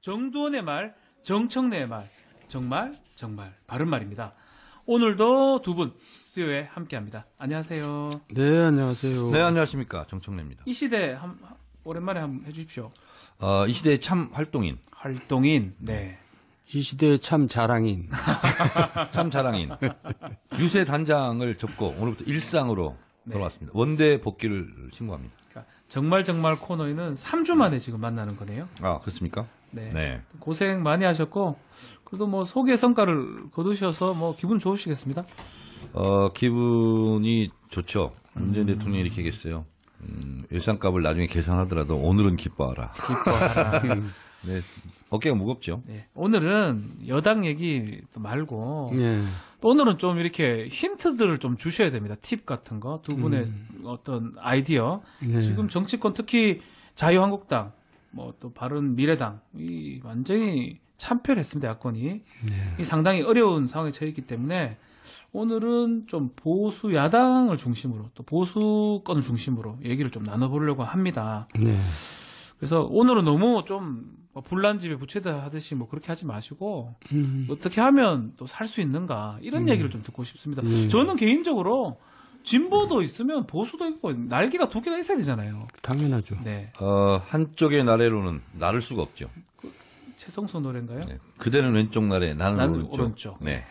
정두원의 말, 정청래의 말, 정말 바른 말입니다. 오늘도 두 분 스튜디오에 함께합니다. 안녕하세요. 네, 안녕하세요. 네, 안녕하십니까. 정청래입니다. 이 시대 오랜만에 한번 해주십시오. 이 시대의 참 활동인. 네. 이 시대의 참 자랑인. 참 자랑인. 유세 단장을 접고 오늘부터 일상으로 돌아왔습니다. 원대 복귀를 신고합니다. 그러니까 정말 코너에는 3주 만에 지금 만나는 거네요. 아, 그렇습니까? 네. 고생 많이 하셨고, 그래도 뭐 소개 성과를 거두셔서 뭐 기분 좋으시겠습니다? 기분이 좋죠. 문재인 대통령이 이렇게 얘기했어요. 일상값을 나중에 계산하더라도 오늘은 기뻐하라. 네, 어깨가 무겁죠. 네. 오늘은 여당 얘기 말고, 네. 또 오늘은 좀 이렇게 힌트들을 좀 주셔야 됩니다. 팁 같은 거, 두 분의 어떤 아이디어. 네. 지금 정치권 특히 자유한국당, 뭐 또 바른미래당, 이 완전히 참패했습니다, 야권이. 네. 이 상당히 어려운 상황에 처해 있기 때문에 오늘은 좀 보수 야당을 중심으로 또 보수권을 중심으로 얘기를 좀 나눠보려고 합니다. 네. 그래서 오늘은 너무 좀 불난집에 부채다 하듯이 뭐 그렇게 하지 마시고 어떻게 하면 또 살 수 있는가 이런 얘기를 좀 듣고 싶습니다. 저는 개인적으로 진보도 있으면 보수도 있고 날개가 두 개가 있어야 되잖아요. 당연하죠. 네. 한쪽의 나래로는 나를 수가 없죠. 최성수 노래인가요? 네. 그대는 왼쪽 나래, 나는 오른쪽. 네.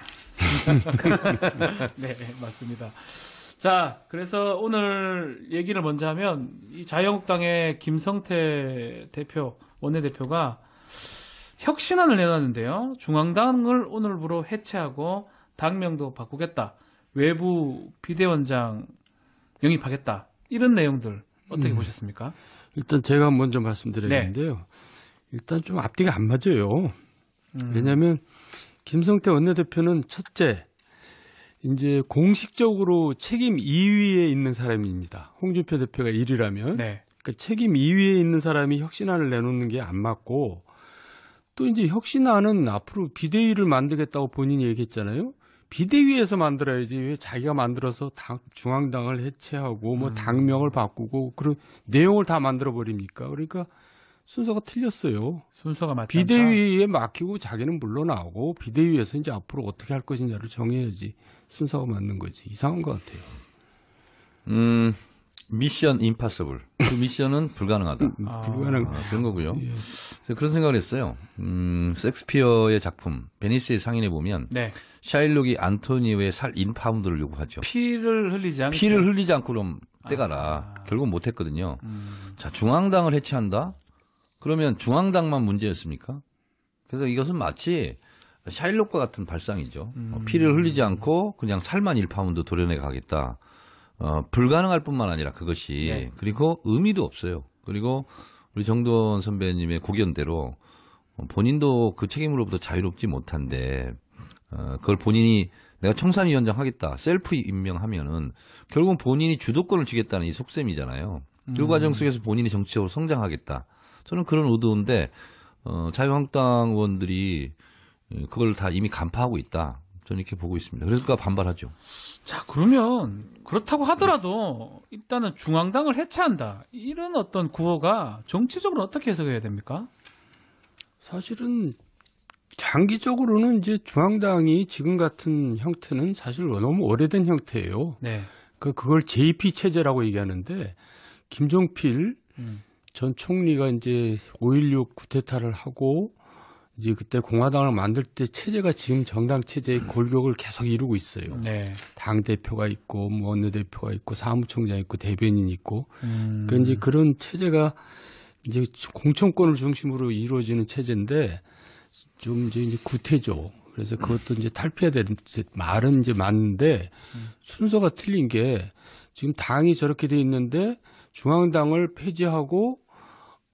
네, 맞습니다. 자, 그래서 오늘 얘기를 먼저 하면 이 자유한국당의 김성태 대표, 원내대표가 혁신안을 내놨는데요. 중앙당을 오늘부로 해체하고 당명도 바꾸겠다. 외부 비대위원장 영입하겠다. 이런 내용들 어떻게 보셨습니까? 일단 제가 먼저 말씀드려야겠는데요. 네. 일단 좀 앞뒤가 안 맞아요. 왜냐하면 김성태 원내대표는 첫째, 이제 공식적으로 책임 2위에 있는 사람입니다. 홍준표 대표가 1위라면. 네. 그러니까 책임 2위에 있는 사람이 혁신안을 내놓는 게 안 맞고 또 이제 혁신안은 앞으로 비대위를 만들겠다고 본인이 얘기했잖아요. 비대위에서 만들어야지 왜 자기가 만들어서 중앙당을 해체하고 뭐 당명을 바꾸고 그런 내용을 다 만들어 버립니까? 그러니까 순서가 틀렸어요. 순서가 맞지 비대위에 맡기고 자기는 물러나오고 비대위에서 이제 앞으로 어떻게 할 것이냐를 정해야지 순서가 맞는 거지. 이상한 것 같아요. 미션 임파서블. 그 미션은 불가능하다. 그런 거고요. 예. 그런 생각을 했어요. 섹스피어의 작품 베니스의 상인에 보면 네. 샤일록이 안토니오의 살 인파운드를 요구하죠. 피를 흘리지 않고 그럼 떼가라. 결국 못했거든요. 자, 중앙당을 해체한다? 그러면 중앙당만 문제였습니까? 그래서 이것은 마치 샤일록과 같은 발상이죠. 피를 흘리지 않고 그냥 살만 1파운드 도려내 가겠다. 불가능할 뿐만 아니라 그것이 네. 그리고 의미도 없어요. 그리고 우리 정두원 선배님의 고견대로 본인도 그 책임으로부터 자유롭지 못한데 그걸 본인이 내가 청산위원장 하겠다 셀프 임명하면은 결국은 본인이 주도권을 쥐겠다는 이 속셈이잖아요. 그 과정 속에서 본인이 정치적으로 성장하겠다. 저는 그런 의도인데 자유한국당 의원들이 그걸 다 이미 간파하고 있다. 저는 이렇게 보고 있습니다. 그래서 반발하죠. 자, 그러면 그렇다고 하더라도 일단은 중앙당을 해체한다. 이런 어떤 구호가 정치적으로 어떻게 해석해야 됩니까? 사실은 장기적으로는 이제 중앙당이 지금 같은 형태는 사실 너무 오래된 형태예요. 네. 그걸 JP 체제라고 얘기하는데 김종필 전 총리가 이제 5.16 쿠데타를 하고 이제 그때 공화당을 만들 때 체제가 지금 정당 체제의 골격을 계속 이루고 있어요. 네. 당 대표가 있고 뭐 원내대표가 있고 사무총장 있고 대변인 있고 그러니까 이제 그런 체제가 이제 공천권을 중심으로 이루어지는 체제인데 좀 이제 구태죠. 그래서 그것도 이제 탈피해야 되는 말은 이제 맞는데 순서가 틀린 게 지금 당이 저렇게 돼 있는데 중앙당을 폐지하고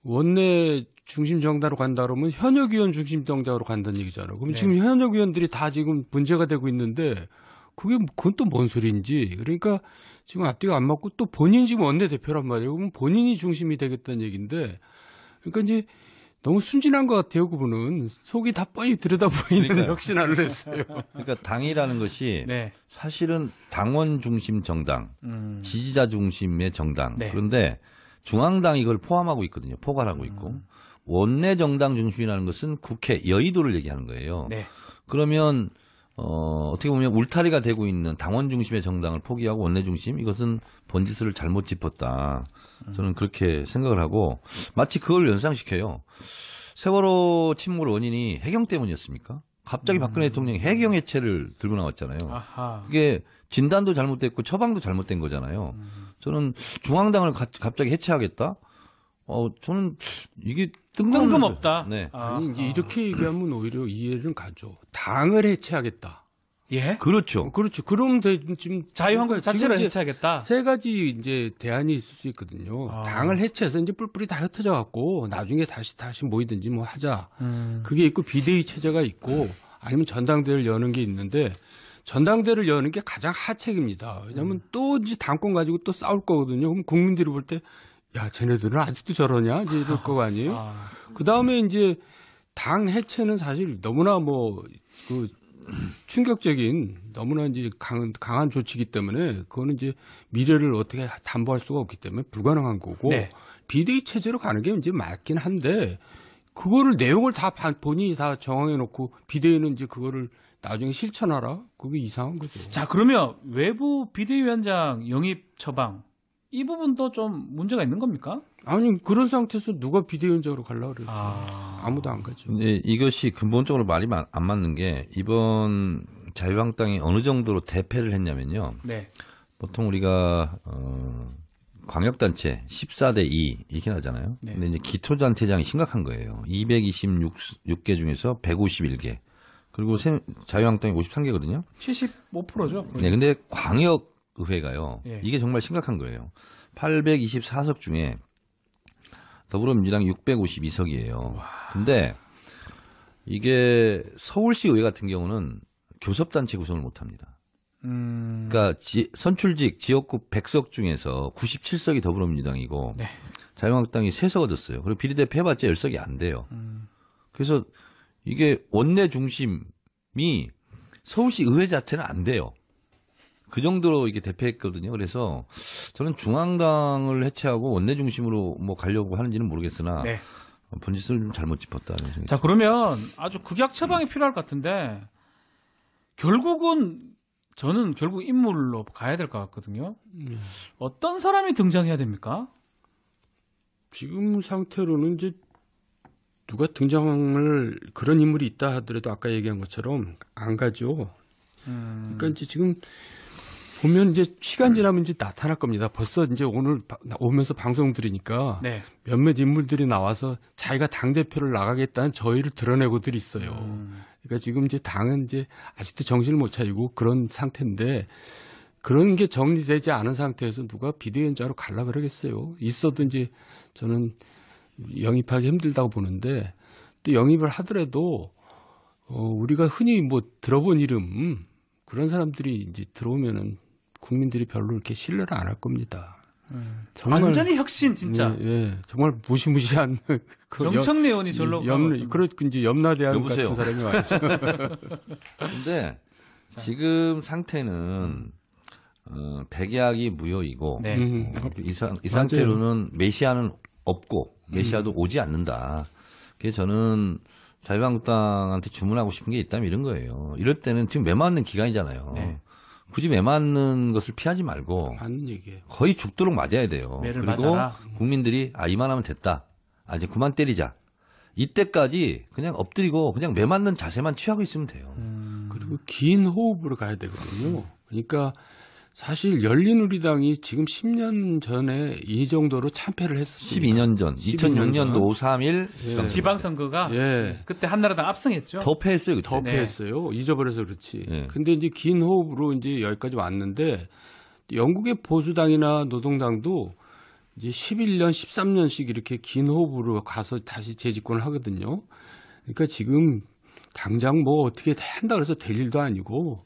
원내 중심 정당으로 간다 그러면 현역 의원 중심 정당으로 간다는 얘기잖아요. 그럼 네. 지금 현역 의원들이 다 지금 문제가 되고 있는데 그건 또 뭔 소리인지. 그러니까 지금 앞뒤가 안 맞고 또 본인이 지금 원내대표란 말이에요. 그러면 본인이 중심이 되겠다는 얘기인데 그러니까 이제 너무 순진한 것 같아요. 그분은 속이 다 뻔히 들여다 보이는 혁신안을 했어요. 그러니까 당이라는 것이 네. 사실은 당원 중심 정당, 지지자 중심의 정당. 네. 그런데 중앙당이 이걸 포함하고 있거든요. 포괄하고 있고. 원내 정당 중심이라는 것은 국회 여의도를 얘기하는 거예요. 네. 그러면 어떻게 보면 울타리가 되고 있는 당원 중심의 정당을 포기하고 원내 중심 이것은 번지수를 잘못 짚었다. 저는 그렇게 생각을 하고 마치 그걸 연상시켜요. 세월호 침몰 원인이 해경 때문이었습니까? 갑자기 박근혜 대통령이 해경 해체를 들고 나왔잖아요. 아하. 그게 진단도 잘못됐고 처방도 잘못된 거잖아요. 저는 중앙당을 갑자기 해체하겠다? 저는 이게 뜬금없다. 네. 아니 이제 이렇게 얘기하면 오히려 이해를 가죠. 당을 해체하겠다. 예? 그렇죠. 그렇죠. 그럼 지금 자유한국 자체를 지금 이제 해체하겠다. 세 가지 이제 대안이 있을 수 있거든요. 당을 해체해서 이제 뿔뿔이 다 흩어져 갖고 나중에 다시 모이든지 뭐 하자. 그게 있고 비대위 체제가 있고 아니면 전당대회를 여는 게 있는데 전당대회를 여는 게 가장 하책입니다. 왜냐하면 또 이제 당권 가지고 또 싸울 거거든요. 그럼 국민들이 볼 때 야, 쟤네들은 아직도 저러냐? 이제 이럴 거 아니에요? 그 다음에 이제 당 해체는 사실 너무나 충격적인 너무나 이제 강한 조치이기 때문에 그거는 이제 미래를 어떻게 담보할 수가 없기 때문에 불가능한 거고 네. 비대위 체제로 가는 게 이제 맞긴 한데 그거를 내용을 다 본인이 다 정황해 놓고 비대위는 이제 그거를 나중에 실천하라? 그게 이상한 거죠. 자, 그러면 외부 비대위원장 영입 처방 이 부분도 좀 문제가 있는 겁니까? 아니 그런 상태에서 누가 비대위원장으로 가려고 그랬어요. 아무도 안 가죠. 근데 이것이 근본적으로 말이 안 맞는 게 이번 자유한국당이 어느 정도로 대패를 했냐면요. 네. 보통 우리가 광역단체 14대 2 이렇게 나잖아요. 네. 근데 이제 기초단체장이 심각한 거예요. 226개 중에서 151개. 그리고 자유한국당이 53개거든요. 75%죠. 네, 근데 광역의회가요. 예. 이게 정말 심각한 거예요. 824석 중에 더불어민주당 652석이에요. 근데 이게 서울시 의회 같은 경우는 교섭단체 구성을 못 합니다. 그러니까 선출직 지역구 100석 중에서 97석이 더불어민주당이고 네. 자유한국당이 3석 얻었어요. 그리고 비례대표 해봤자 10석이 안 돼요. 그래서 이게 원내 중심이 서울시 의회 자체는 안 돼요. 그 정도로 이게 대패했거든요. 그래서 저는 중앙당을 해체하고 원내 중심으로 뭐 가려고 하는지는 모르겠으나 네. 번지수를 좀 잘못 짚었다는 생각이. 자, 그러면 아주 극약 처방이 필요할 것 같은데 결국은 저는 결국 인물로 가야 될 것 같거든요. 어떤 사람이 등장해야 됩니까? 지금 상태로는 이제 누가 등장을 그런 인물이 있다 하더라도 아까 얘기한 것처럼 안 가죠. 그러니까 이제 지금 보면 이제 시간 지나면 이제 나타날 겁니다. 벌써 이제 오늘 오면서 방송 들으니까 네. 몇몇 인물들이 나와서 자기가 당대표를 나가겠다는 저의를 드러내고들 있어요. 그러니까 지금 이제 당은 이제 아직도 정신을 못 차리고 그런 상태인데 그런 게 정리되지 않은 상태에서 누가 비대위원장으로 가려 그러겠어요. 있어도 이제 저는 영입하기 힘들다고 보는데 또 영입을 하더라도 우리가 흔히 뭐 들어본 이름 그런 사람들이 이제 들어오면은 국민들이 별로 이렇게 신뢰를 안 할 겁니다. 정말, 완전히 혁신 진짜. 예, 정말 무시무시한 그 정청래 의원이 절로 이제 염라대왕 여보세요. 같은 사람이 와 있어요. 근데 지금 상태는 백약이 무효이고 네. 이 상태로는 메시아는 없고 메시아도 오지 않는다. 그래서 저는 자유한국당한테 주문하고 싶은 게 있다면 이런 거예요. 이럴 때는 지금 매맞는 기간이잖아요. 네. 굳이 매맞는 것을 피하지 말고 맞는 얘기예요. 거의 죽도록 맞아야 돼요. 매를 그리고 맞아라. 국민들이 이만하면 됐다. 이제 그만 때리자. 이때까지 그냥 엎드리고 그냥 매맞는 자세만 취하고 있으면 돼요. 그리고 긴 호흡으로 가야 되거든요. 그러니까 사실 열린우리당이 지금 10년 전에 이 정도로 참패를 했었습니다. 12년 전, 2006년도 5.3.1 예. 지방선거가 예. 그때 한나라당 압승했죠. 더 패했어요. 그때. 더 네. 패했어요. 잊어버려서 그렇지. 네. 근데 이제 긴 호흡으로 이제 여기까지 왔는데 영국의 보수당이나 노동당도 이제 11년, 13년씩 이렇게 긴 호흡으로 가서 다시 재집권을 하거든요. 그러니까 지금 당장 뭐 어떻게 한다 그래서 될 일도 아니고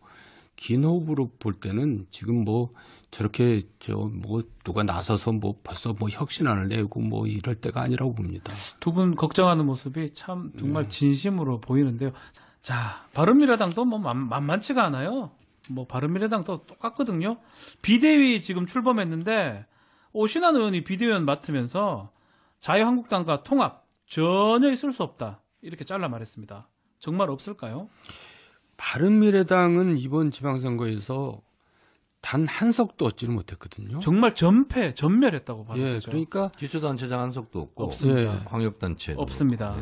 긴 호흡으로 볼 때는 지금 뭐 저렇게 뭐 누가 나서서 뭐 벌써 뭐 혁신안을 내고 뭐 이럴 때가 아니라고 봅니다. 두 분 걱정하는 모습이 참 정말 진심으로 보이는데요. 자, 바른미래당도 뭐 만만치가 않아요. 뭐 바른미래당도 똑같거든요. 비대위 지금 출범했는데 오신환 의원이 비대위원 맡으면서 자유한국당과 통합, 전혀 있을 수 없다. 이렇게 잘라 말했습니다. 정말 없을까요? 바른미래당은 이번 지방선거에서 단 한 석도 얻지를 못했거든요. 정말 전멸했다고 봐도 예, 되죠. 그러니까 기초단체장 한 석도 없고 없습니다. 예, 광역단체 없습니다.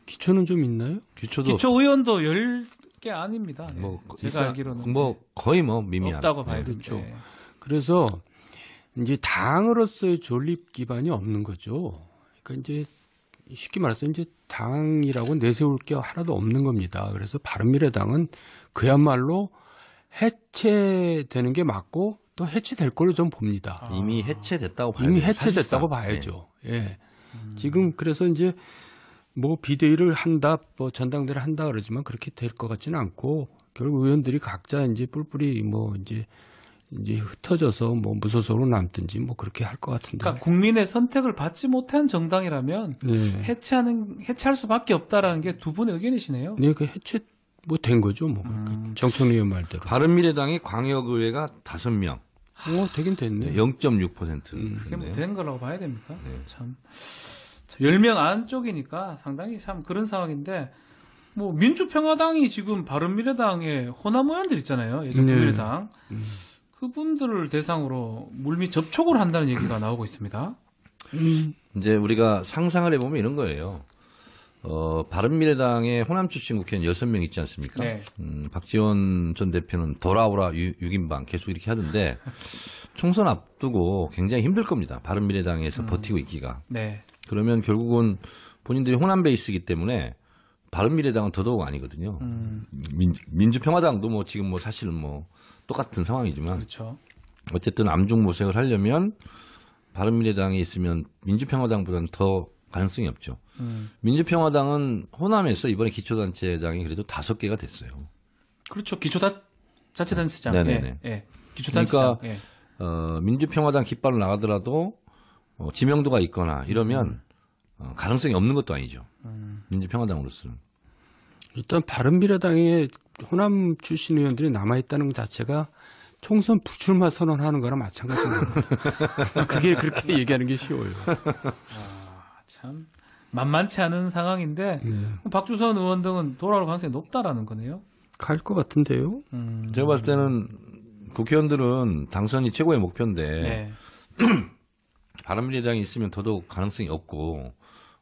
기초는 좀 있나요? 기초의원도 10개 아닙니다. 예. 뭐 제가 알기로는 거의 미미한 없다고 봐야 그렇죠. 됩니다. 예. 그래서 이제 당으로서의 존립 기반이 없는 거죠. 그러니까 이제 쉽게 말해서 이제 당이라고 내세울 게 하나도 없는 겁니다. 그래서 바른미래당은 그야말로 해체되는 게 맞고 또 해체될 걸로 좀 봅니다. 이미 해체됐다고 봐야죠. 이미 해체됐다고 봐야죠. 예. 지금 그래서 이제 뭐 비대위를 한다, 뭐 전당대회를 한다 그러지만 그렇게 될 것 같지는 않고 결국 의원들이 각자 이제 뿔뿔이 뭐 이제 흩어져서 뭐 무소속으로 남든지 뭐 그렇게 할 것 같은데. 그러니까 국민의 선택을 받지 못한 정당이라면 해체할 수밖에 없다라는 게 두 분의 의견이시네요. 네, 그 해체 뭐 된 거죠, 뭐. 정청래 의원 말대로. 바른미래당의 광역의회가 5명. 되긴 됐네. 0.6%. 그게 뭐 된 거라고 봐야 됩니까? 네. 참. 10명 안쪽이니까 상당히 참 그런 상황인데, 뭐, 민주평화당이 지금 바른미래당의 호남 의원들 있잖아요. 예전 국민의당. 그분들을 대상으로 물밑 접촉을 한다는 얘기가 나오고 있습니다. 이제 우리가 상상을 해보면 이런 거예요. 바른미래당의 호남 출신 국회의원 6명 있지 않습니까? 네. 박지원 전 대표는 돌아오라 6인방 계속 이렇게 하던데 총선 앞두고 굉장히 힘들 겁니다. 바른미래당에서 버티고 있기가. 네. 그러면 결국은 본인들이 호남 베이스이기 때문에 바른미래당은 더더욱 아니거든요. 민주평화당도 뭐 지금 뭐 사실은 뭐 똑같은 상황이지만 그렇죠. 어쨌든 암중모색을 하려면 바른미래당에 있으면 민주평화당보다는 더 가능성이 없죠. 민주평화당은 호남에서 이번에 기초단체장이 그래도 5개가 됐어요. 그렇죠. 기초자치단체장. 네네네. 예. 기초단체장. 그러니까 민주평화당 깃발로 나가더라도 지명도가 있거나 이러면 가능성이 없는 것도 아니죠. 민주평화당으로서는. 일단 바른미래당에 호남 출신 의원들이 남아있다는 것 자체가 총선 부출마 선언하는 거랑 마찬가지인 겁니다. 그게 그렇게 얘기하는 게 쉬워요. 참 만만치 않은 상황인데 박주선 의원 등은 돌아올 가능성이 높다라는 거네요. 갈 것 같은데요. 제가 봤을 때는 국회의원들은 당선이 최고의 목표인데 네. 바른미래당이 있으면 더더욱 가능성이 없고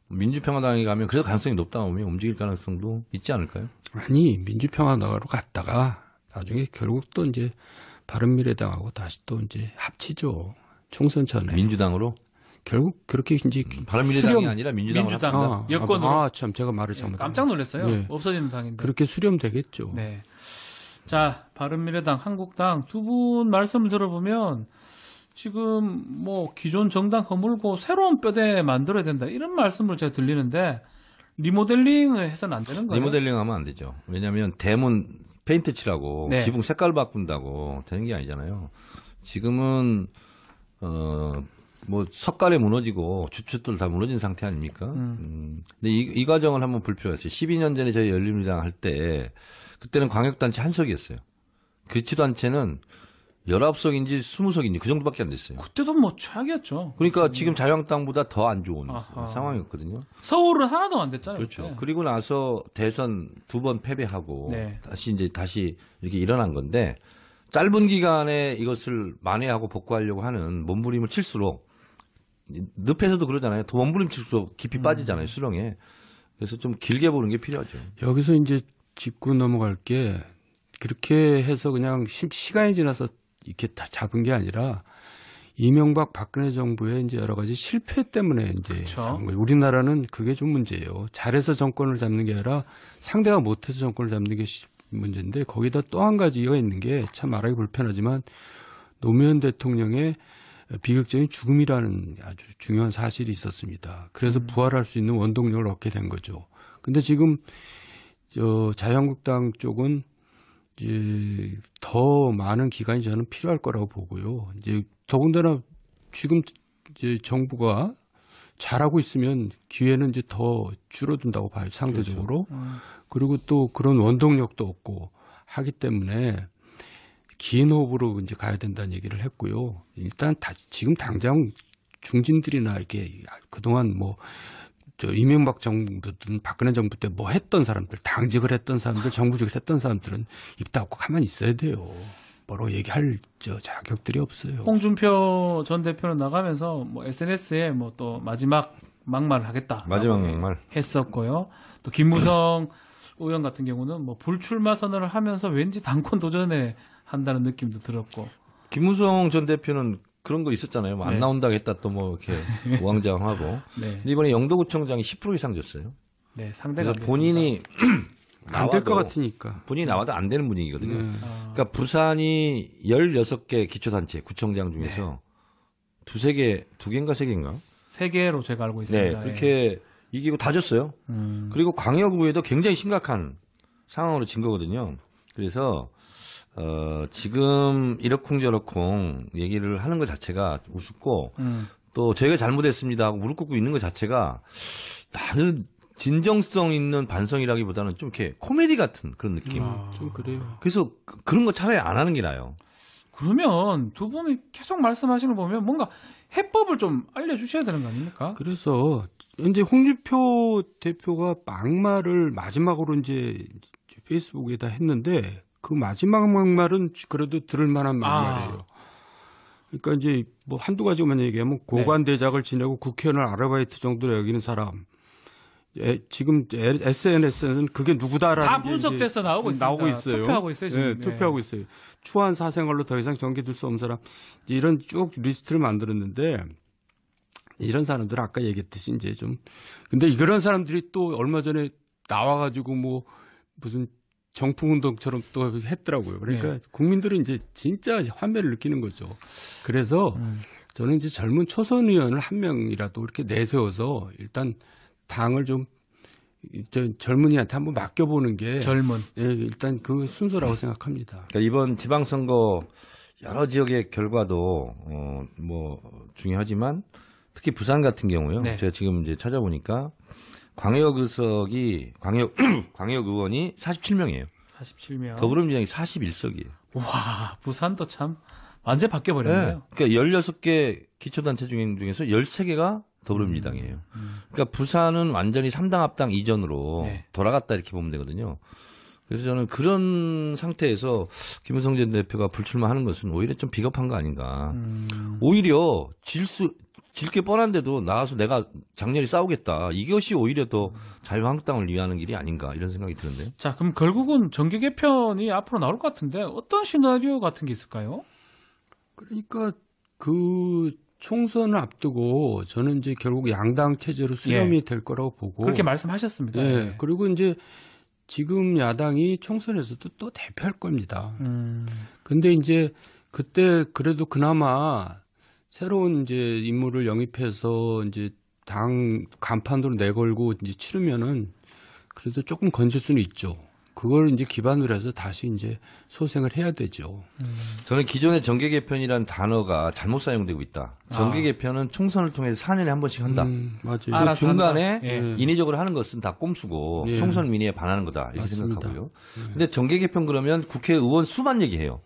민주평화당에 가면 그래도 가능성이 높다 보면 움직일 가능성도 있지 않을까요? 아니 민주평화당으로 갔다가 나중에 결국 또 이제 바른미래당하고 다시 또 이제 합치죠. 총선 전에. 민주당으로? 결국 그렇게 이제 바른미래당이 아니라 민주당으로. 여권으로. 참 제가 말을 잘못했네. 깜짝 놀랐어요. 네. 없어지는 당인데. 그렇게 수렴되겠죠. 네. 자, 바른미래당, 한국당 두 분 말씀을 들어보면 지금 뭐 기존 정당 허물고 새로운 뼈대 만들어야 된다 이런 말씀을 제가 들리는데 리모델링을 해서는 안 되는 거예요? 리모델링하면 안 되죠. 왜냐하면 대문 페인트 칠하고 네. 지붕 색깔 바꾼다고 되는 게 아니잖아요. 지금은 뭐 석가래 무너지고 주춧돌 다 무너진 상태 아닙니까? 근데 이 과정을 한번 볼 필요가 있어요. 12년 전에 저희 열린우리당 할 때 그때는 광역단체 한 석이었어요. 기초단체는 19석인지 20석인지 그 정도밖에 안 됐어요. 그때도 뭐 최악이었죠. 그러니까 지금 자유한국당보다 더 안 좋은 아하. 상황이었거든요. 서울은 하나도 안 됐잖아요. 그렇죠. 그때. 그리고 나서 대선 2번 패배하고 네. 다시 이렇게 일어난 건데 짧은 기간에 이것을 만회하고 복구하려고 하는 몸부림을 칠수록 늪에서도 그러잖아요. 더 몸부림칠수록 깊이 빠지잖아요. 수렁에. 그래서 좀 길게 보는 게 필요하죠. 여기서 이제 짚고 넘어갈 게 그렇게 해서 그냥 시간이 지나서 이렇게 다 잡은 게 아니라 이명박 박근혜 정부의 이제 여러 가지 실패 때문에 이제 그렇죠. 잡은 거예요. 우리나라는 그게 좀 문제예요. 잘해서 정권을 잡는 게 아니라 상대가 못해서 정권을 잡는 게 문제인데 거기다 또 한 가지가 있는 게 참 말하기 불편하지만 노무현 대통령의 비극적인 죽음이라는 아주 중요한 사실이 있었습니다. 그래서 부활할 수 있는 원동력을 얻게 된 거죠. 근데 지금 자유한국당 쪽은 이제 더 많은 기간이 저는 필요할 거라고 보고요. 이제 더군다나 지금 이제 정부가 잘하고 있으면 기회는 이제 더 줄어든다고 봐요. 상대적으로. 그렇죠. 그리고 또 그런 원동력도 없고 하기 때문에 긴 호흡으로 이제 가야 된다는 얘기를 했고요. 일단 지금 당장 중진들이나 이렇게 그동안 뭐 이명박 정부든 박근혜 정부 때 뭐 했던 사람들, 당직을 했던 사람들, 정부직을 했던 사람들은 입 닫고 가만히 있어야 돼요. 뭐로 얘기할 자격들이 없어요. 홍준표 전 대표는 나가면서 뭐 SNS에 뭐 또 마지막 막말을 하겠다. 마지막 막말 했었고요. 또 김무성 의원 같은 경우는 뭐 불출마 선언을 하면서 왠지 당권 도전에 한다는 느낌도 들었고. 김무성 전 대표는 그런 거 있었잖아요. 뭐 안 네. 나온다고 했다 또 뭐 이렇게 우왕좌왕하고. 네. 근데 이번에 영도구청장이 10% 이상 줬어요. 네, 상대가 그래서 본인이 안 될 것 같으니까. 본인이 나와도 안 되는 분위기거든요. 아, 그러니까 부산이 16개 기초단체 구청장 중에서 두세 개, 두 개인가 세 개인가? 3개로 제가 알고 네, 있습니다. 그렇게 이기고 다 졌어요. 그리고 광역의회도 굉장히 심각한 상황으로 진 거거든요. 그래서 지금 이러쿵저러쿵 얘기를 하는 것 자체가 우습고 또 저희가 잘못했습니다 하고 무릎 꿇고 있는 것 자체가 나는 진정성 있는 반성이라기보다는 좀 이렇게 코미디 같은 그런 느낌. 좀 그래요. 그래서 그런 거 차라리 안 하는 게 나아요. 그러면 두 분이 계속 말씀하시는 거 보면 뭔가 해법을 좀 알려주셔야 되는 거 아닙니까? 그래서 이제 홍준표 대표가 막말을 마지막으로 이제 페이스북에다 했는데 그 마지막 막말은 그래도 들을 만한 막말이에요. 그러니까 이제 뭐 한두 가지만 얘기하면 고관 대작을 지내고 국회의원을 아르바이트 정도로 여기는 사람. 지금 SNS는 그게 누구다라는 다 게 분석돼서 나오고 있습니다. 나오고 있어요. 투표하고 있어요, 지금. 네, 투표하고 있어요. 추한 사생활로 더 이상 전개될 수 없는 사람. 이런 쭉 리스트를 만들었는데 이런 사람들 아까 얘기했듯이 이제 좀 근데 이런 사람들이 또 얼마 전에 나와가지고 뭐 무슨 정풍운동처럼 또 했더라고요. 그러니까 네. 국민들은 이제 진짜 환멸을 느끼는 거죠. 그래서 저는 이제 젊은 초선 의원을 한 명이라도 이렇게 내세워서 일단 당을 좀 젊은이한테 한번 맡겨보는 게 젊은. 예, 일단 그 순서라고 생각합니다. 그러니까 이번 지방선거 여러 지역의 결과도 뭐 중요하지만 특히 부산 같은 경우요. 네. 제가 지금 이제 찾아보니까 광역 의원이 47명이에요. 47명. 더불어민주당이 41석이에요. 와, 부산도 참 완전 바뀌어버렸네요. 그러니까 16개 기초단체 중에서 13개가 더불어민주당이에요. 그러니까 부산은 완전히 3당 합당 이전으로 네. 돌아갔다 이렇게 보면 되거든요. 그래서 저는 그런 상태에서 김무성 전 대표가 불출마하는 것은 오히려 좀 비겁한 거 아닌가. 오히려 질 게 뻔한데도 나가서 내가 장렬히 싸우겠다. 이것이 오히려 더 자유한국당을 위하는 길이 아닌가 이런 생각이 드는데요. 자, 그럼 결국은 정계 개편이 앞으로 나올 것 같은데 어떤 시나리오 같은 게 있을까요? 그러니까 그 총선을 앞두고 저는 이제 결국 양당 체제로 수렴이 될 거라고 보고 그렇게 말씀하셨습니다. 네. 네. 그리고 이제 지금 야당이 총선에서도 또 대표할 겁니다. 근데 이제 그때 그래도 그나마 새로운 이제 인물을 영입해서 이제 당 간판으로 내걸고 이제 치르면은 그래도 조금 건질 수는 있죠. 그걸 이제 기반으로 해서 다시 이제 소생을 해야 되죠. 저는 기존의 정계 개편이라는 단어가 잘못 사용되고 있다. 정계 개편은 총선을 통해서 4년에 한 번씩 한다. 맞아요. 그 알아서 중간에 한다. 예. 인위적으로 하는 것은 다 꼼수고 예. 총선 민의에 반하는 거다 이렇게 맞습니다. 생각하고요. 근데 정계 개편 그러면 국회의원 수만 얘기해요.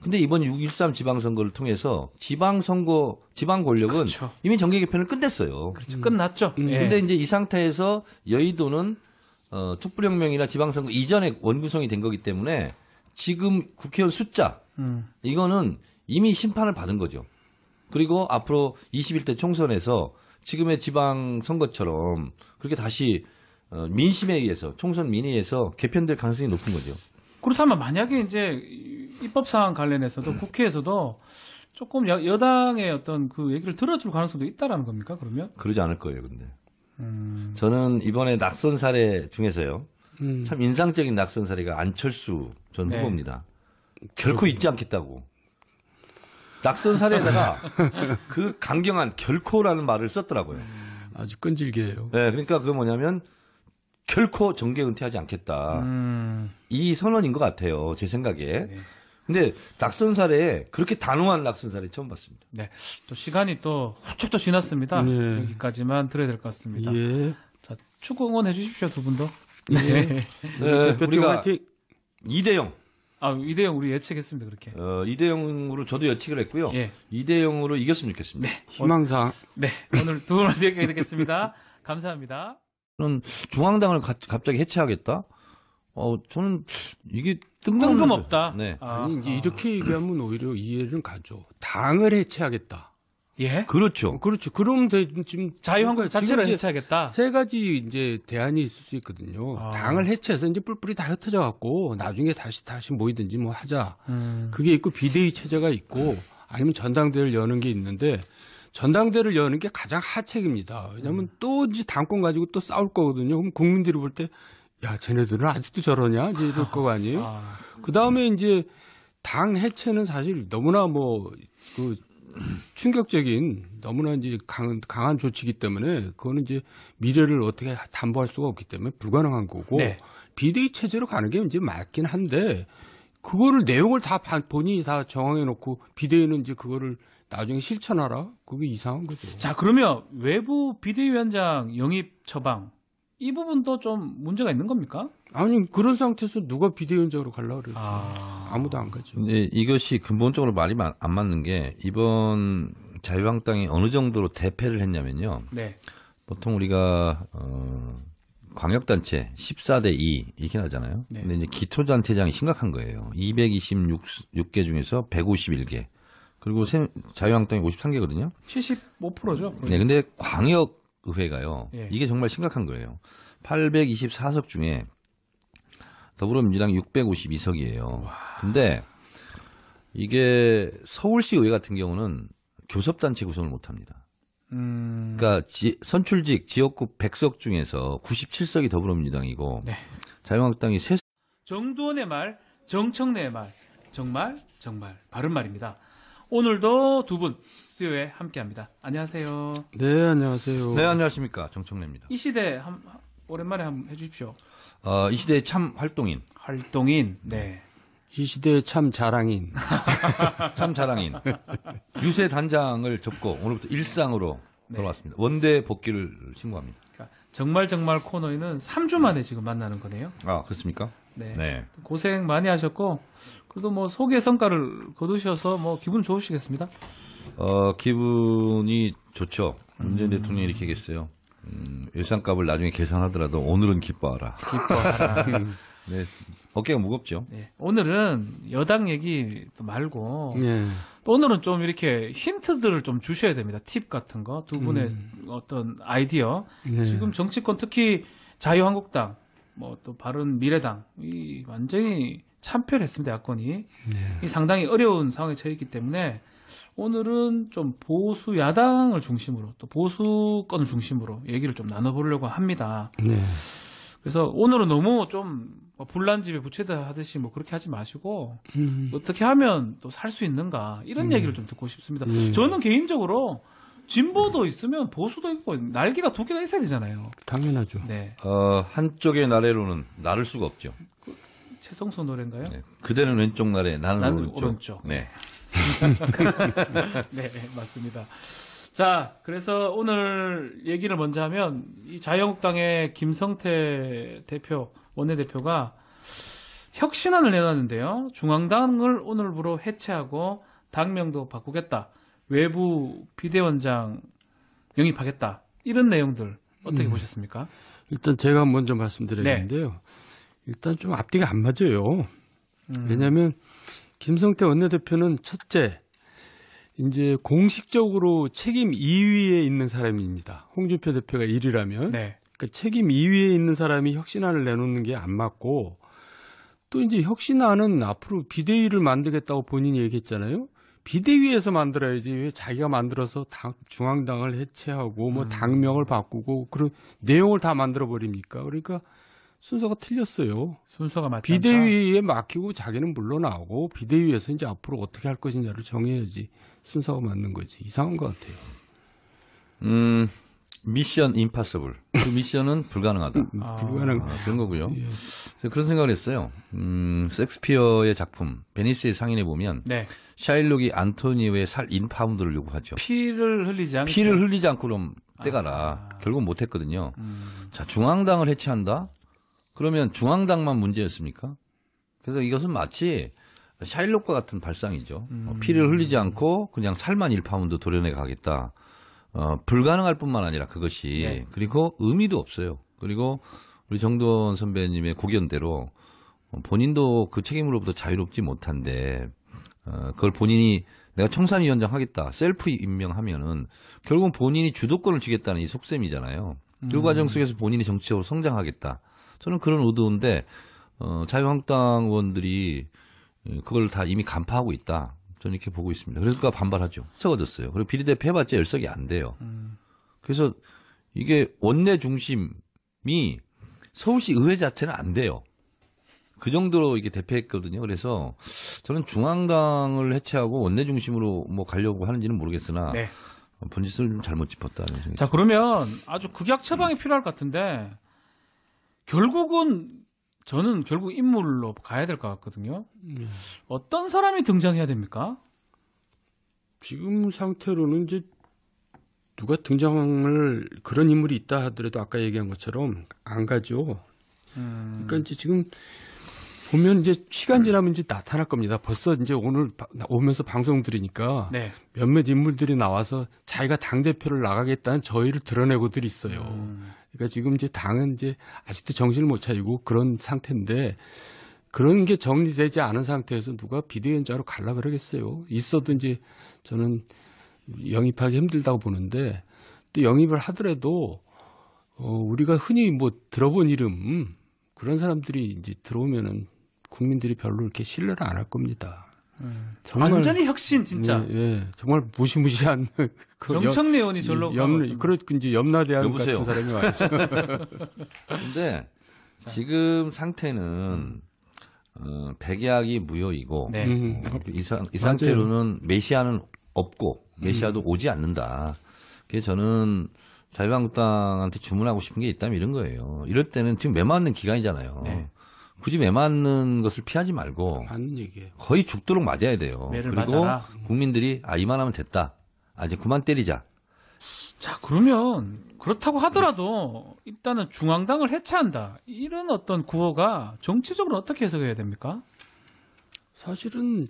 근데 이번 6.13 지방선거를 통해서 지방 권력은 그렇죠. 이미 정계 개편을 끝냈어요. 그렇죠. 끝났죠. 예. 근데 이제 이 상태에서 여의도는 촛불혁명이나 지방선거 이전에 원구성이 된 거기 때문에 지금 국회의원 숫자 이거는 이미 심판을 받은 거죠. 그리고 앞으로 21대 총선에서 지금의 지방선거처럼 그렇게 다시 민심에 의해서 총선 민의에서 개편될 가능성이 높은 거죠. 그렇다면 만약에 이제 입법 사안 관련해서도 국회에서도 조금 여당의 어떤 그 얘기를 들어줄 가능성도 있다라는 겁니까? 그러면? 그러지 않을 거예요, 근데. 저는 이번에 낙선 사례 중에서요. 참 인상적인 낙선 사례가 안철수 전 네. 후보입니다. 결코 잊지 않겠다고. 낙선 사례에다가 그 강경한 결코라는 말을 썼더라고요. 아주 끈질게 해요. 네, 그러니까 그게 뭐냐면 결코 정계 은퇴하지 않겠다. 이 선언인 것 같아요. 제 생각에. 근데 낙선 사례에 그렇게 단호한 낙선 사례 처음 봤습니다. 네. 또 시간이 또 훌쩍 또 지났습니다. 네. 여기까지만 들어야 될 것 같습니다. 예. 자, 축구 응원해 주십시오, 두 분도. 예. 네, 대표팀 우리가 화이팅! 2대0. 아, 2대0 우리 예측했습니다, 그렇게. 2대0으로 저도 예측을 했고요. 예. 2대0으로 이겼으면 좋겠습니다. 희망사항. 네. 오늘 두 분 말씀 여기까지 듣겠습니다. 감사합니다. 저는 중앙당을 갑자기 해체하겠다? 저는 이게 뜬금없다. 네. 아니, 이제 이렇게 얘기하면 오히려 이해를 가죠. 당을 해체하겠다. 예? 그렇죠. 그럼 지금 자유한국 자체를 지금 이제 해체하겠다. 세 가지 이제 대안이 있을 수 있거든요. 당을 해체해서 이제 뿔뿔이 다 흩어져 갖고 나중에 다시 모이든지 뭐 하자. 그게 있고 비대위 체제가 있고 아니면 전당대회를 여는 게 있는데 전당대회를 여는 게 가장 하책입니다. 왜냐하면 또 이제 당권 가지고 또 싸울 거거든요. 그럼 국민들이 볼 때 야, 쟤네들은 아직도 저러냐? 이제 이럴 거 아니에요? 그 다음에 이제 당 해체는 사실 너무나 충격적인 너무나 이제 강한 조치이기 때문에 그거는 이제 미래를 어떻게 담보할 수가 없기 때문에 불가능한 거고 네. 비대위 체제로 가는 게 이제 맞긴 한데 그거를 내용을 다 본인이 다 정해 놓고 비대위는 이제 그거를 나중에 실천하라? 그게 이상한 거죠. 자, 그러면 외부 비대위원장 영입 처방 이 부분도 좀 문제가 있는 겁니까? 아니 그런 상태에서 누가 비대위원장으로 가려고 그랬어요. 아무도 안 가죠. 근데 이것이 근본적으로 말이 안 맞는 게 이번 자유한국당이 어느 정도로 대패를 했냐면요. 네. 보통 우리가 광역단체 14대 2 이렇게 나잖아요. 네. 근데 이제 기초단체장이 심각한 거예요. 226개 중에서 151개. 그리고 자유한국당이 53개거든요. 75%죠. 네, 근데 광역의회가요. 예. 이게 정말 심각한 거예요. 824석 중에 더불어민주당 652석이에요. 근데 이게 서울시 의회 같은 경우는 교섭단체 구성을 못 합니다. 그러니까 선출직 지역구 100석 중에서 97석이 더불어민주당이고 네. 자유한국당이 3석. 정두원의 말, 정청래의 말, 정말 바른 말입니다. 오늘도 두 분 스튜디오에 함께합니다. 안녕하세요. 네, 안녕하세요. 네, 안녕하십니까. 정청래입니다. 이 시대 오랜만에 한번 해주십시오. 이 시대의 참 활동인. 네. 이 시대의 참 자랑인. 참 자랑인. 유세 단장을 접고 오늘부터 일상으로 돌아왔습니다. 원대 복귀를 신고합니다. 그러니까 정말 코너에는 3주 만에 지금 만나는 거네요. 아, 그렇습니까? 네. 고생 많이 하셨고 그래도 뭐 소개 성과를 거두셔서 뭐 기분 좋으시겠습니다. 기분이 좋죠. 문재인 대통령이 이렇게 얘기했어요. 일상값을 나중에 계산하더라도 오늘은 기뻐하라. 네, 어깨가 무겁죠. 네. 오늘은 여당 얘기 말고 또 오늘은 좀 이렇게 힌트들을 좀 주셔야 됩니다. 팁 같은 거, 두 분의 어떤 아이디어. 네. 지금 정치권 특히 자유한국당, 뭐 또 바른미래당 이 완전히 참패했습니다. 야권이. 네. 이 상당히 어려운 상황에 처해 있기 때문에 오늘은 좀 보수 야당을 중심으로 또 보수권을 중심으로 얘기를 좀 나눠보려고 합니다. 네. 그래서 오늘은 너무 좀 불난집에 부채다 하듯이 뭐 그렇게 하지 마시고 어떻게 하면 또 살 수 있는가 이런 얘기를 좀 듣고 싶습니다. 저는 개인적으로 진보도 있으면 보수도 있고 날개가 두 개가 있어야 되잖아요. 당연하죠. 네. 한쪽의 나래로는 나를 수가 없죠. 최성수 노래인가요? 네. 그대는 왼쪽 나래, 나는 오른쪽. 네. 네, 맞습니다. 자, 그래서 오늘 얘기를 먼저 하면 이 자유한국당의 김성태 대표, 원내대표가 혁신안을 내놨는데요. 중앙당을 오늘부로 해체하고 당명도 바꾸겠다. 외부 비대위원장 영입하겠다. 이런 내용들 어떻게 보셨습니까? 일단 제가 먼저 말씀드리겠는데요. 네. 일단 좀 앞뒤가 안 맞아요. 왜냐하면 김성태 원내대표는 첫째, 이제 공식적으로 책임 2위에 있는 사람입니다. 홍준표 대표가 1위라면. 네. 그러니까 책임 2위에 있는 사람이 혁신안을 내놓는 게 안 맞고 또 이제 혁신안은 앞으로 비대위를 만들겠다고 본인이 얘기했잖아요. 비대위에서 만들어야지 왜 자기가 만들어서 중앙당을 해체하고 뭐 당명을 바꾸고 그런 내용을 다 만들어 버립니까? 그러니까 순서가 틀렸어요. 순서가 맞지 비대위에 맡기고 자기는 물러나오고 비대위에서 이제 앞으로 어떻게 할 것이냐를 정해야지 순서가 맞는 거지. 이상한 것 같아요. 미션 임파서블. 그 미션은 불가능하다. 그런 거고요. 예. 그런 생각을 했어요. 섹스피어의 작품 베니스의 상인에 보면 네. 샤일록이 안토니오의 살 인파운드를 요구하죠. 피를 흘리지 않고 그럼 떼가라. 결국 못했거든요. 자, 중앙당을 해체한다? 그러면 중앙당만 문제였습니까? 그래서 이것은 마치 샤일록과 같은 발상이죠. 피를 흘리지 않고 그냥 살만 1파운드 도려내 가겠다. 불가능할 뿐만 아니라 그것이 네. 그리고 의미도 없어요. 그리고 우리 정도원 선배님의 고견대로 본인도 그 책임으로부터 자유롭지 못한데 그걸 본인이 내가 청산위원장 하겠다 셀프 임명하면은 결국은 본인이 주도권을 쥐겠다는 이 속셈이잖아요. 그 과정 속에서 본인이 정치적으로 성장하겠다. 저는 그런 의도인데 자유한국당 의원들이 그걸 다 이미 간파하고 있다. 저는 이렇게 보고 있습니다. 그래서 그가 반발하죠. 적어졌어요. 그리고 비례대표 해봤자 열석이 안 돼요. 그래서 이게 원내 중심이 서울시 의회 자체는 안 돼요. 그 정도로 이게 대표했거든요. 그래서 저는 중앙당을 해체하고 원내 중심으로 뭐 가려고 하는지는 모르겠으나 네. 본질을 좀 잘못 짚었다는 생각이. 자, 그러면 아주 극약 처방이 필요할 것 같은데 결국은 저는 결국 인물로 가야 될 것 같거든요. 어떤 사람이 등장해야 됩니까? 지금 상태로는 이제 누가 등장을 그런 인물이 있다 하더라도 아까 얘기한 것처럼 안 가죠. 그러니까 이제 지금 보면 이제 시간 지나면 이제 나타날 겁니다. 벌써 이제 오늘 오면서 방송 들으니까 네. 몇몇 인물들이 나와서 자기가 당대표를 나가겠다는 저의를 드러내고들 있어요. 그러니까 지금 이제 당은 이제 아직도 정신을 못 차리고 그런 상태인데 그런 게 정리되지 않은 상태에서 누가 비대위원장으로 갈라 그러겠어요. 있어도 이제 저는 영입하기 힘들다고 보는데 또 영입을 하더라도 우리가 흔히 뭐 들어본 이름 그런 사람들이 이제 들어오면은 국민들이 별로 이렇게 신뢰를 안 할 겁니다. 정말, 완전히 혁신 진짜. 예, 정말 무시무시한 그 정청래 의원이 절로 그런 이제 염라대왕 여보세요. 같은 사람이 와있어. 근데 지금 상태는 백약이 무효이고 네. 이 상태로는 메시아는 없고 메시아도 오지 않는다. 그래서 저는 자유한국당한테 주문하고 싶은 게 있다면 이런 거예요. 이럴 때는 지금 매맞는 기간이잖아요. 네. 굳이 매맞는 것을 피하지 말고 맞는 얘기예요. 거의 죽도록 맞아야 돼요. 그리고 맞아라. 국민들이 이만하면 됐다. 이제 그만 때리자. 자, 그러면 그렇다고 하더라도 일단은 중앙당을 해체한다. 이런 어떤 구호가 정치적으로 어떻게 해석해야 됩니까? 사실은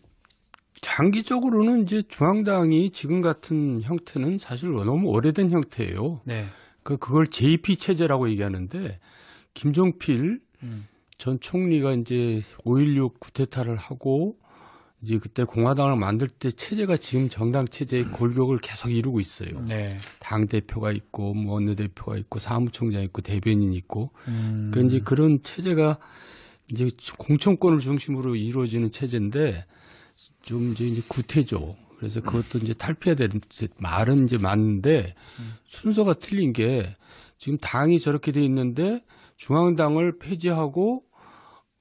장기적으로는 이제 중앙당이 지금 같은 형태는 사실 너무 오래된 형태예요. 네. 그걸 JP 체제라고 얘기하는데 김종필 전 총리가 이제 5.16 쿠데타를 하고 이제 그때 공화당을 만들 때 체제가 지금 정당 체제의 골격을 계속 이루고 있어요. 네. 당 대표가 있고 뭐 원내대표가 있고 사무총장 있고 대변인 있고 그러니까 이제 그런 체제가 이제 공천권을 중심으로 이루어지는 체제인데 좀 이제 구태죠. 그래서 그것도 이제 탈피해야 되는 말은 이제 맞는데 순서가 틀린 게 지금 당이 저렇게 돼 있는데 중앙당을 폐지하고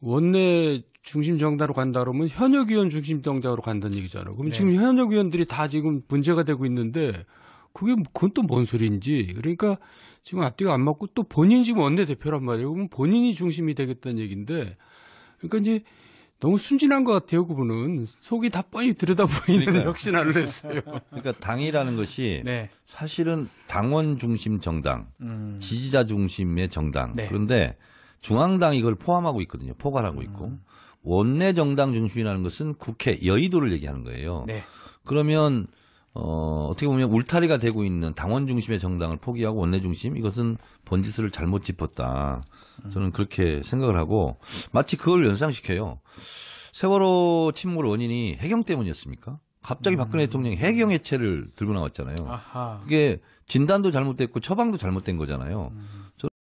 원내 중심 정당으로 간다 그러면 현역 의원 중심 정당으로 간다는 얘기잖아요. 그럼 네. 지금 현역 의원들이 다 지금 문제가 되고 있는데 그건 또 뭔 소리인지. 그러니까 지금 앞뒤가 안 맞고 또 본인이 지금 원내 대표란 말이에요. 그러면 본인이 중심이 되겠다는 얘기인데 그러니까 이제 너무 순진한 것 같아요. 그분은 속이 다 뻔히 들여다 보이는 혁신안을 했어요. 그러니까 당이라는 것이 네. 사실은 당원 중심 정당, 지지자 중심의 정당. 네. 그런데 중앙당이 이걸 포함하고 있거든요. 포괄하고 있고. 원내 정당 중심이라는 것은 국회 여의도를 얘기하는 거예요. 네. 그러면 어떻게 보면 울타리가 되고 있는 당원 중심의 정당을 포기하고 원내 중심 이것은 번지수를 잘못 짚었다. 저는 그렇게 생각을 하고 마치 그걸 연상시켜요. 세월호 침몰 원인이 해경 때문이었습니까? 갑자기 박근혜 대통령이 해경 해체를 들고 나왔잖아요. 아하. 그게 진단도 잘못됐고 처방도 잘못된 거잖아요.